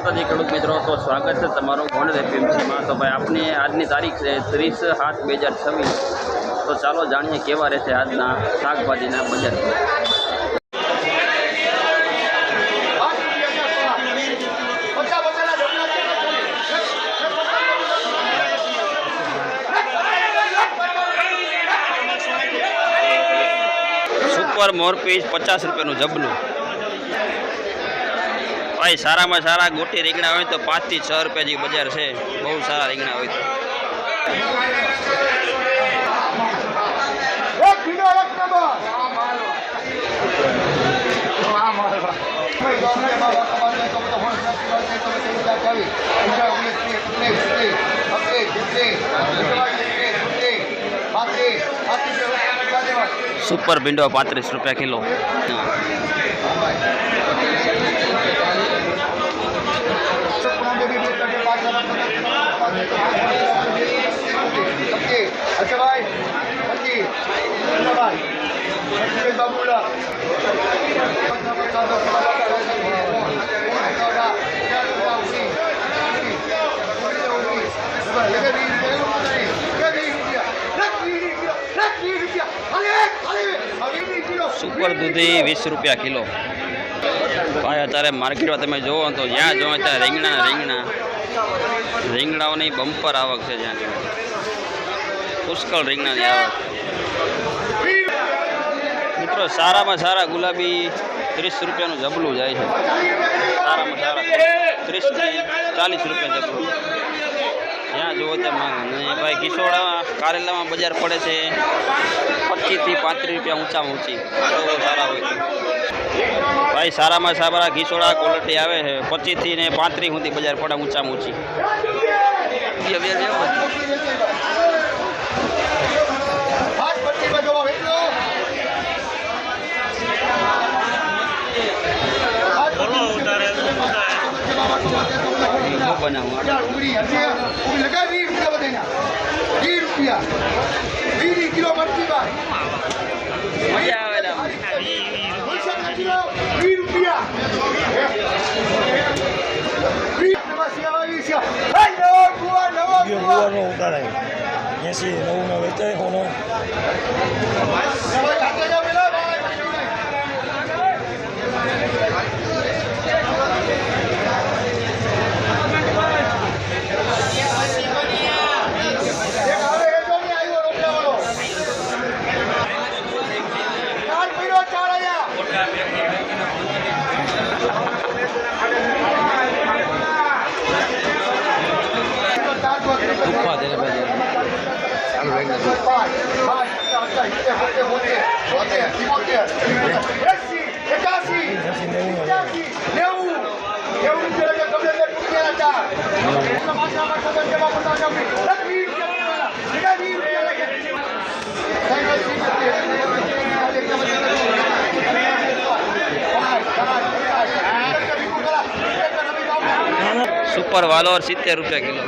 માતાજી ખેડૂત મિત્રો, તો સ્વાગત છે તમારું ગોંડલ એપીએમસીમાં। તો ભાઈ આપની આજની તારીખ છે 30/7/2026। તો ચાલો જાણીએ કેવા રહેશે આજના શાકભાજીના બજાર। સુપર મોરપીસ 50 રૂપિયાનું જબલું। भाई सारा में सारा गोटी રીંગણા હોય तो 5 થી 6 रुपया जी बजार है। बहुत सारा રીંગણા હોય तो सुपर भींडो 35 रुपया किलो। अच्छा भाई सुपर दूधी 20 रुपया किलो। भाई अत्यारे मार्केट में तमे जो तो ज्यां जो त्यां રીંગણાઓની બમ્પર આવક છે। જ્યાં જો પુષ્કળ રીંગણાની આવક। મિત્રો સારામાં સારા ગુલાબી 30 રૂપિયાનું જબલું જાય છે। સારામાં સારા 30 થી 40 રૂપિયા જબલું। જ્યાં જુઓ ત્યાં માંગ। અને ભાઈ કિશોડા કારેલામાં બજાર પડે છે 25 થી 35 રૂપિયા ઊંચામાં ઊંચી। બહુ સારા હોય છે भाई। साराમાં સારા ઘીસોડા ક્વોલિટી આવે છે 25 થી ને 35 સુધી બજાર પડે ઊંચામાં ઊંચી। ઉતારાય 80-90 વેચાય હોનો। सुपर वालोर 70 रुपया किलो।